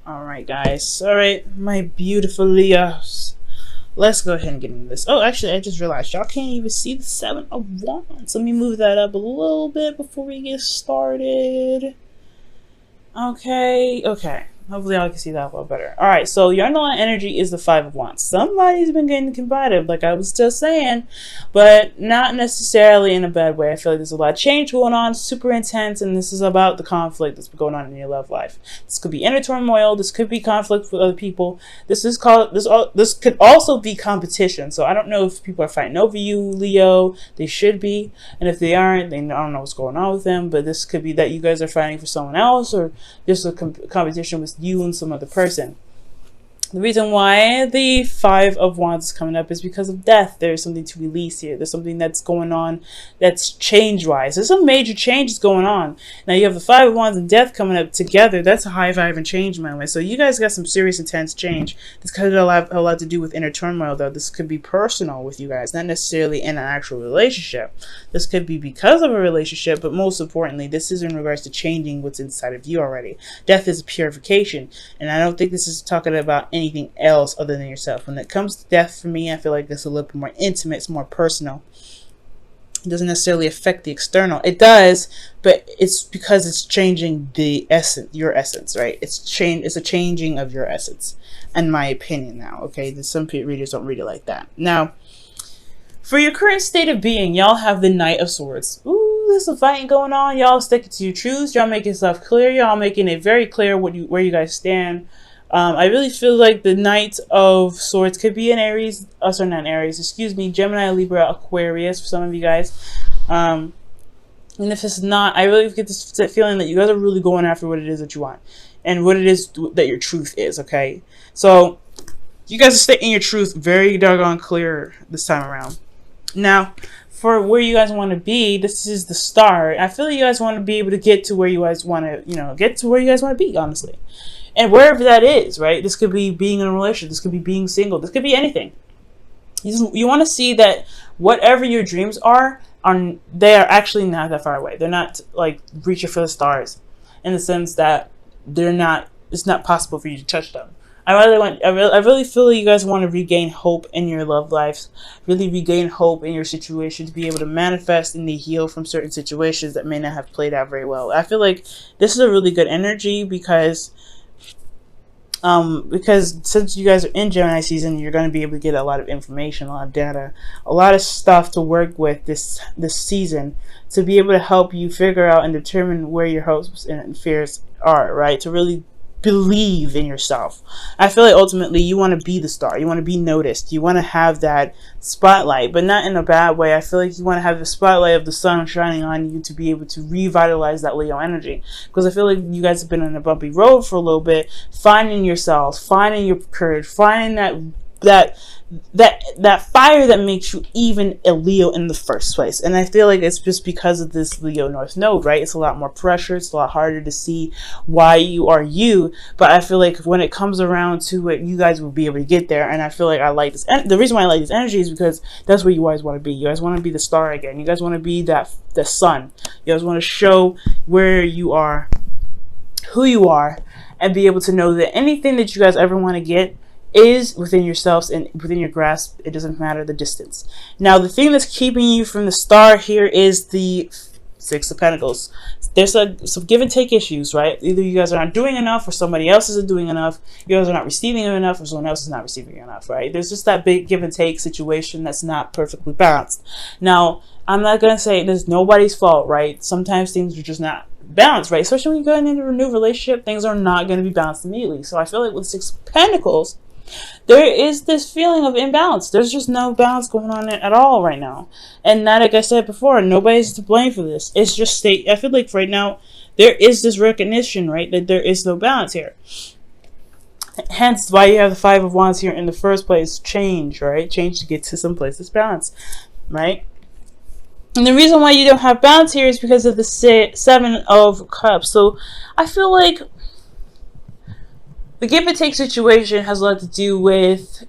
Alright, guys. Alright, my beautiful Leos. Let's go ahead and get into this. Oh, actually, I just realized y'all can't even see the 7 of Wands. Let me move that up a little bit before we get started. Okay. Hopefully y'all can see that a little better. Alright, so your underlying energy is the 5 of Wands. Somebody's been getting combative, like I was just saying, but not necessarily in a bad way. I feel like there's a lot of change going on, super intense, and this is about the conflict that's going on in your love life. This could be inner turmoil, this could be conflict with other people. This could also be competition. So I don't know if people are fighting over you, Leo. They should be, and if they aren't, then I don't know what's going on with them, but this could be that you guys are fighting for someone else, or just a competition with you and some other person. The reason why the 5 of Wands is coming up is because of death. There's something to release here. There's something that's going on that's change-wise. There's some major changes going on. Now you have the 5 of Wands and death coming up together. That's a high vibe and change moment. So you guys got some serious, intense change. This could have a lot to do with inner turmoil, though. This could be personal with you guys, not necessarily in an actual relationship. This could be because of a relationship, but most importantly, this is in regards to changing what's inside of you already. Death is a purification, and I don't think this is talking about anything else other than yourself. When it comes to death, for me, I feel like it's a little bit more intimate, it's more personal. It doesn't necessarily affect the external. It does, but it's because it's changing the essence, your essence, right? It's a changing of your essence, in my opinion now, okay? Some readers don't read it like that. Now, for your current state of being, y'all have the Knight of Swords. Ooh, there's some fighting going on. Y'all sticking to your truths. Y'all making stuff clear. Y'all making it very clear where you guys stand. I really feel like the Knight of Swords could be an Aries, not Aries, excuse me, Gemini, Libra, Aquarius for some of you guys. And if it's not, I really get this feeling that you guys are really going after what it is that you want and what it is that your truth is, okay? So you guys are stating your truth very doggone clear this time around. Now, for where you guys want to be, this is the start. I feel like you guys want to be able to get to where you guys want to, get to where you guys want to be, honestly. And wherever that is, right? This could be being in a relationship. This could be being single. This could be anything. You want to see that whatever your dreams are, they are actually not that far away. They're not like reaching for the stars, in the sense that it's not possible for you to touch them. I really feel like you guys want to regain hope in your love lives, really regain hope in your situation, to be able to manifest and to heal from certain situations that may not have played out very well. I feel like this is a really good energy because since you guys are in Gemini season, you're going to be able to get a lot of information, a lot of data, a lot of stuff to work with this season, to be able to help you figure out and determine where your hopes and fears are, right? To really believe in yourself. I feel like ultimately you want to be the star. You want to be noticed. You want to have that spotlight, but not in a bad way. I feel like you want to have the spotlight of the sun shining on you to be able to revitalize that Leo energy. Because I feel like you guys have been on a bumpy road for a little bit, finding yourselves, finding your courage, finding that fire that makes you even a Leo in the first place. And I feel like it's just because of this Leo North Node, right? It's a lot more pressure. It's a lot harder to see why you are you. But I feel like when it comes around to it, you guys will be able to get there. And I feel like I like this. And the reason why I like this energy is because that's where you guys want to be. You guys want to be the star again. You guys want to be the sun. You guys want to show where you are, who you are, and be able to know that anything that you guys ever want to get is within yourselves and within your grasp. It doesn't matter the distance. Now, the thing that's keeping you from the star here is the 6 of Pentacles. There's some give and take issues, right? Either you guys are not doing enough, or somebody else isn't doing enough. You guys are not receiving enough, or someone else is not receiving enough, right? There's just that big give and take situation that's not perfectly balanced. Now, I'm not going to say there's nobody's fault, right? Sometimes things are just not balanced, right? Especially when you go into a new relationship, things are not going to be balanced immediately. So I feel like with 6 of Pentacles, there is this feeling of imbalance. There's just no balance going on at all right now. And not, like I said before, nobody's to blame for this. It's just I feel like right now, there is this recognition, right, that there is no balance here. Hence why you have the 5 of Wands here in the first place. Change, right? Change to get to some place that's balanced, right? And the reason why you don't have balance here is because of the 7 of Cups. So I feel like the give and take situation has a lot to do with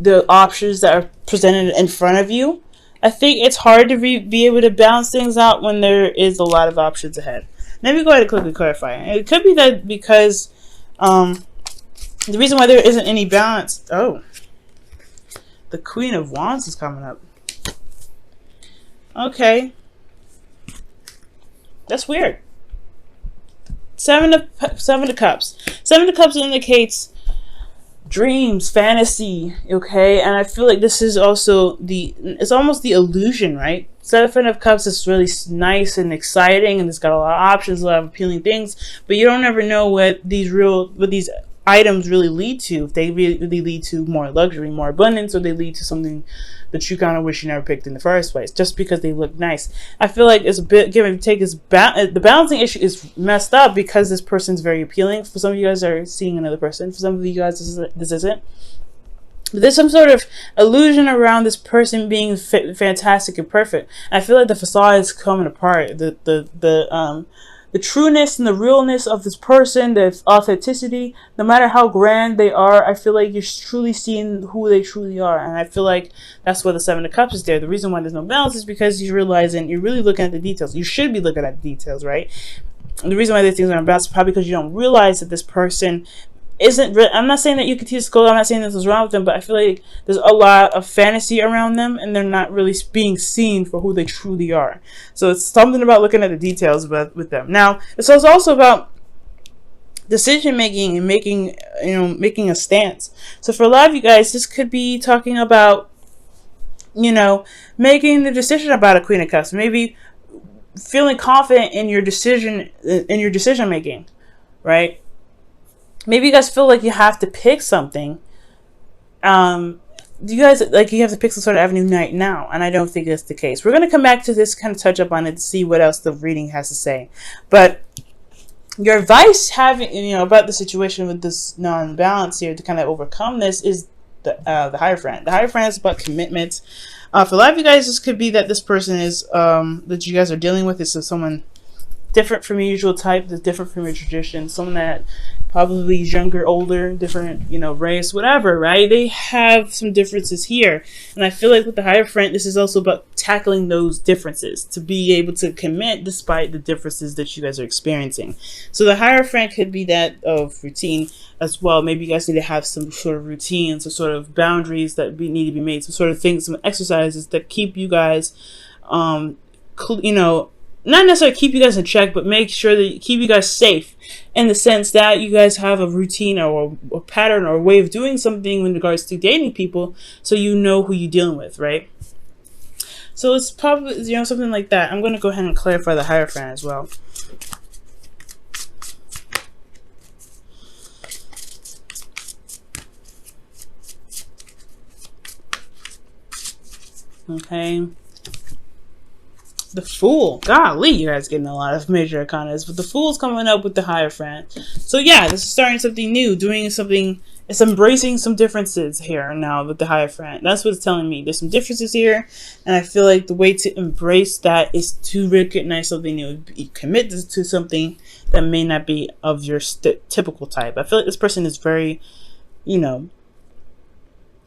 the options that are presented in front of you. I think it's hard to be able to balance things out when there is a lot of options ahead. Let me go ahead and quickly clarify. It could be that because Um, the reason why there isn't any balance. Oh, the Queen of Wands is coming up. Okay, that's weird. Seven of Cups. Seven of Cups indicates dreams, fantasy, okay? And I feel like this is also it's almost the illusion, right? Seven of Cups is really nice and exciting, and it's got a lot of options, a lot of appealing things, but you don't ever know what these items really lead to. If they really lead to more luxury, more abundance, or they lead to something that you kind of wish you never picked in the first place, just because they look nice. I feel like it's a bit give and take. The balancing issue is messed up because this person's very appealing. For some of you guys are seeing another person. For some of you guys, this isn't. But there's some sort of illusion around this person being fantastic and perfect. And I feel like the facade is coming apart. The trueness and the realness of this person, the authenticity, no matter how grand they are, I feel like you're truly seeing who they truly are. And I feel like that's why the Seven of Cups is there. The reason why there's no balance is because you're realizing, you're really looking at the details. You should be looking at the details, right? And the reason why these things aren't balanced is probably because you don't realize that this person I'm not saying that you can teach school, I'm not saying this is wrong with them, but I feel like there's a lot of fantasy around them and they're not really being seen for who they truly are. So it's something about looking at the details with them. Now, it's also about decision making and making a stance. So for a lot of you guys, this could be talking about, making the decision about a Queen of Cups, maybe feeling confident in your decision making, right? Maybe you guys feel like you have to pick something. You guys you have to pick some sort of avenue right now, and I don't think that's the case. We're gonna come back to this, kind of touch up on it to see what else the reading has to say. But your advice about the situation with this non-balance here to kind of overcome this is the Hierophant. The Hierophant is about commitment. For a lot of you guys, this could be that this person is that you guys are dealing with is someone different from your usual type, that's different from your tradition, someone that probably is younger, older, different, race, whatever, right? They have some differences here. And I feel like with the Hierophant, this is also about tackling those differences, to be able to commit despite the differences that you guys are experiencing. So the Hierophant could be that of routine as well. Maybe you guys need to have some sort of routines, some sort of boundaries that need to be made, some sort of things, some exercises that keep you guys, not necessarily keep you guys in check, but make sure that keep you guys safe in the sense that you guys have a routine or a pattern or a way of doing something in regards to dating people, so you know who you're dealing with, right? So it's probably, something like that. I'm going to go ahead and clarify the Hierophant as well. Okay. The Fool. Golly, you guys getting a lot of major arcanas, but the Fool's coming up with the Hierophant. So yeah, this is starting something new, doing something. It's embracing some differences here now with the Hierophant. That's what it's telling me. There's some differences here, and I feel like the way to embrace that is to recognize something new. You commit to something that may not be of your typical type. I feel like this person is very,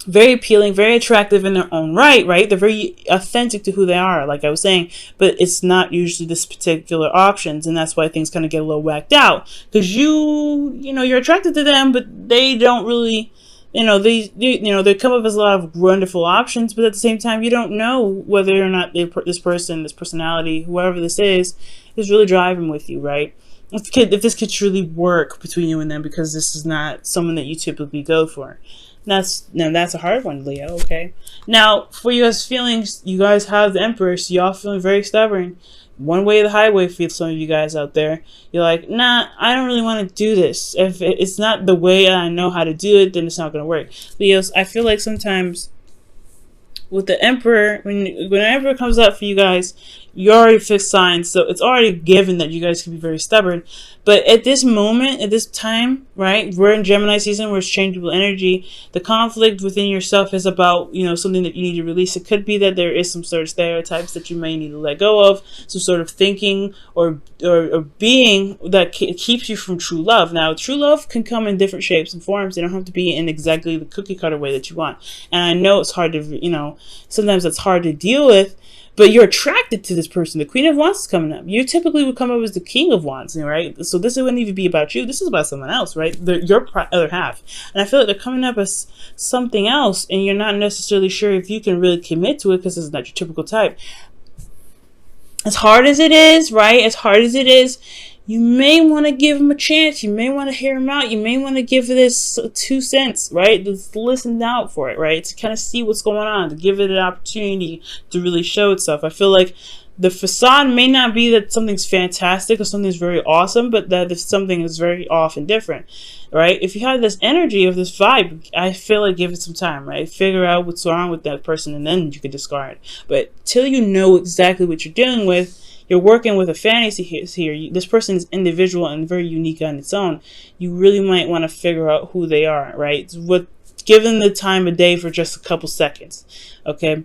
very appealing, very attractive in their own right? They're very authentic to who they are, like I was saying, but it's not usually this particular options, and that's why things kind of get a little whacked out, because you're attracted to them, but they don't really, they come up as a lot of wonderful options, but at the same time, you don't know whether or not this personality, whoever this is really driving with you, right? If this could truly work between you and them, because this is not someone that you typically go for. That's a hard one, Leo, okay? Now, for you guys' feelings, you guys have the Empress. Y'all feeling very stubborn. One way or the highway for some of you guys out there. You're like, nah, I don't really want to do this. If it's not the way I know how to do it, then it's not going to work. Leos, I feel like sometimes with the Emperor, when the Emperor comes out for you guys, you already fixed signs, so it's already given that you guys can be very stubborn. But at this moment, at this time, right, we're in Gemini season, where it's changeable energy. The conflict within yourself is about, something that you need to release. It could be that there is some sort of stereotypes that you may need to let go of, some sort of thinking or being that keeps you from true love. Now, true love can come in different shapes and forms. They don't have to be in exactly the cookie cutter way that you want. And I know it's hard to, sometimes it's hard to deal with, but you're attracted to this person. The Queen of Wands is coming up. You typically would come up as the King of Wands, right? So this wouldn't even be about you. This is about someone else, right? Your other half. And I feel like they're coming up as something else, and you're not necessarily sure if you can really commit to it because it's not your typical type. As hard as it is, right? As hard as it is, you may want to give him a chance. You may want to hear him out. You may want to give this 2 cents, right? Just listen out for it, right? To kind of see what's going on, to give it an opportunity to really show itself. I feel like the facade may not be that something's fantastic or something's very awesome, but that if something is very off and different, right? If you have this energy of this vibe, I feel like give it some time, right? Figure out what's wrong with that person, and then you can discard. But till you know exactly what you're dealing with, you're working with a fantasy here. This person is individual and very unique on its own. You really might want to figure out who they are, right? Give them the time of day for just a couple seconds, okay?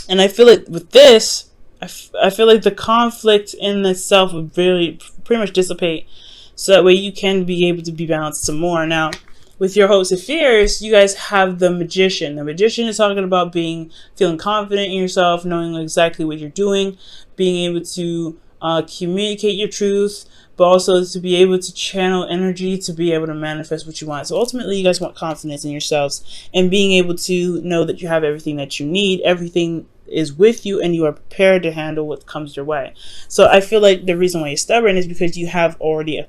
And I feel like with this, I feel like the conflict in itself would really pretty much dissipate, so that way you can be able to be balanced some more. Now, with your hopes and fears, you guys have the Magician. The Magician is talking about feeling confident in yourself, knowing exactly what you're doing, being able to communicate your truth, but also to be able to channel energy to be able to manifest what you want. So ultimately, you guys want confidence in yourselves and being able to know that you have everything that you need, everything is with you, and you are prepared to handle what comes your way. So I feel like the reason why you're stubborn is because you have already a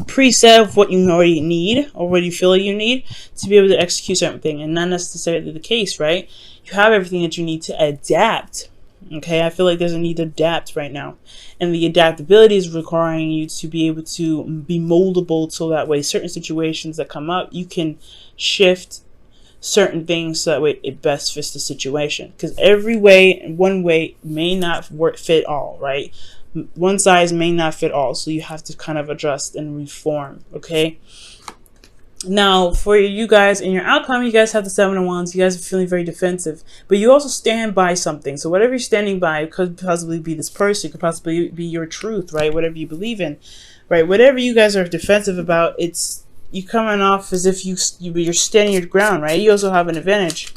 preset of what you already need, or what you feel like you need to be able to execute certain thing, and not necessarily the case, right? You have everything that you need to adapt. Okay, I feel like there's a need to adapt right now, and the adaptability is requiring you to be able to be moldable, so that way certain situations that come up, you can shift certain things so that way it best fits the situation. Because one way may not fit all, right? One size may not fit all, so you have to kind of adjust and reform. Okay, now for you guys in your outcome, you guys have the 7 of Wands. You guys are feeling very defensive, but you also stand by something. So whatever you're standing by could possibly be this person, could possibly be your truth, right? Whatever you believe in, right? Whatever you guys are defensive about, it's you coming off as if you're standing your ground, right? You also have an advantage.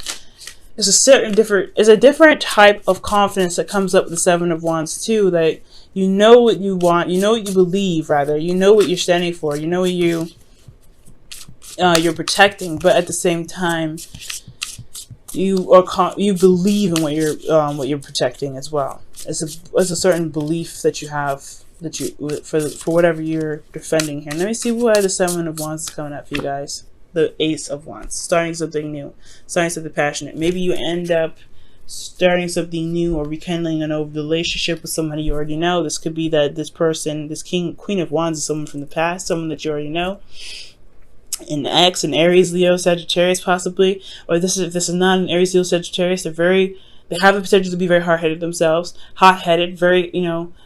It's a different type of confidence that comes up with the 7 of Wands too. That you know what you want, you know what you believe, rather, you know what you're standing for, you know what you're protecting, but at the same time, you believe in what you're protecting as well. It's a certain belief that you have for whatever you're defending here. Let me see why the 7 of Wands is coming up for you guys. The Ace of Wands, starting something new, starting something passionate. Maybe you end up starting something new or rekindling an old relationship with somebody you already know. This could be that this person, this Queen of Wands, is someone from the past, someone that you already know. An ex, an Aries, Leo, Sagittarius, possibly. Or if this is not an Aries, Leo, Sagittarius, they have the potential to be very hard-headed themselves, hot-headed, very,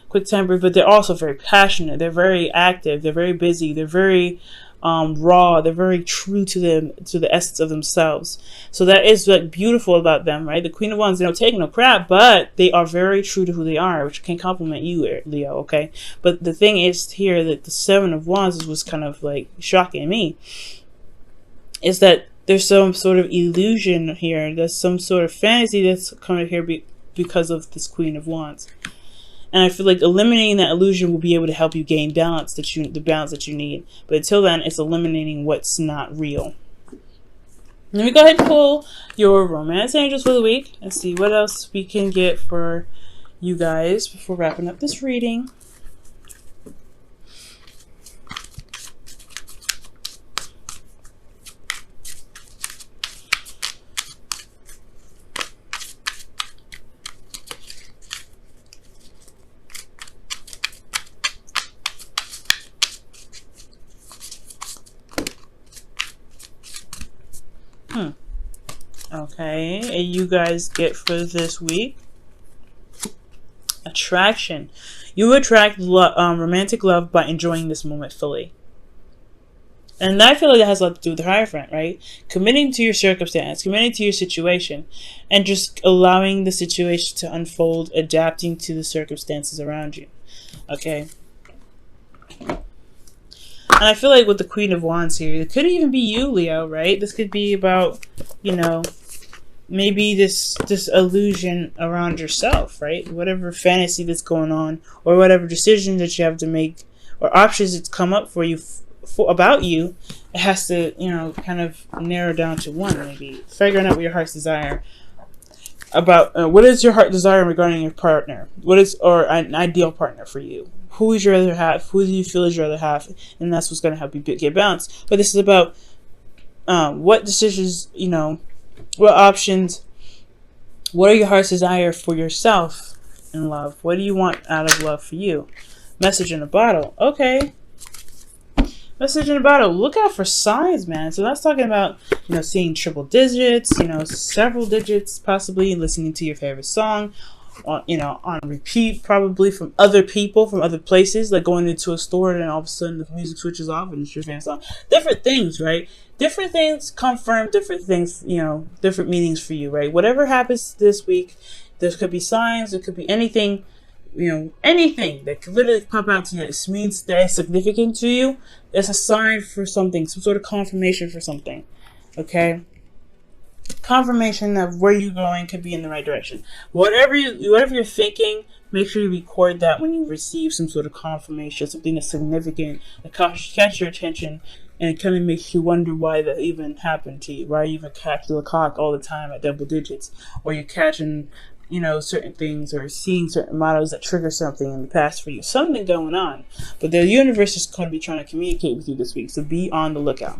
quick-tempered, but they're also very passionate. They're very active. They're very busy. They're very raw. They're very true to the essence of themselves. So that is like beautiful about them, right? The Queen of Wands, they don't take no crap, but they are very true to who they are, which can compliment you, Leo. Okay, but the thing is here that the 7 of Wands was kind of like shocking me, is that there's some sort of illusion here. There's some sort of fantasy that's coming here because of this Queen of Wands. And I feel like eliminating that illusion will be able to help you gain the balance that you need. But until then, it's eliminating what's not real. Let me go ahead and pull your romance angels for the week and see what else we can get for you guys before wrapping up this reading. Okay, and you guys get for this week attraction. You attract romantic love by enjoying this moment fully. And I feel like that has a lot to do with the Hierophant, right? Committing to your circumstance, committing to your situation, and just allowing the situation to unfold, adapting to the circumstances around you. Okay. And I feel like with the Queen of Wands here, it could even be you, Leo, right? This could be about, maybe this illusion around yourself, right? Whatever fantasy that's going on, or whatever decision that you have to make, or options that's come up for you about you, it has to, kind of narrow down to one. Maybe figuring out what your heart's desire about. What is your heart desire regarding your partner? What is, or an ideal partner for you? Who would you rather have? Who do you feel is your other half? And that's what's going to help you get balanced. But this is about what decisions, what options, what are your heart's desire for yourself in love? What do you want out of love for you? Message in a bottle. Okay. Message in a bottle. Look out for signs, man. So that's talking about, seeing triple digits, several digits, possibly listening to your favorite song on repeat, probably from other people, from other places, like going into a store and all of a sudden the music switches off and it's your favorite song. Different things, right? Different things confirm different things, different meanings for you, right? Whatever happens this week, there could be signs, there could be anything, anything that could literally pop out to you that means that it's significant to you. It's a sign for something, some sort of confirmation for something, okay? Confirmation of where you're going could be in the right direction. Whatever you're thinking, make sure you record that when you receive some sort of confirmation, something that's significant, that catch your attention, and it kind of makes you wonder why that even happened to you. Why you even catch the clock all the time at double digits, or you're catching, certain things, or seeing certain models that trigger something in the past for you. Something going on, but the universe is going to be trying to communicate with you this week. So be on the lookout.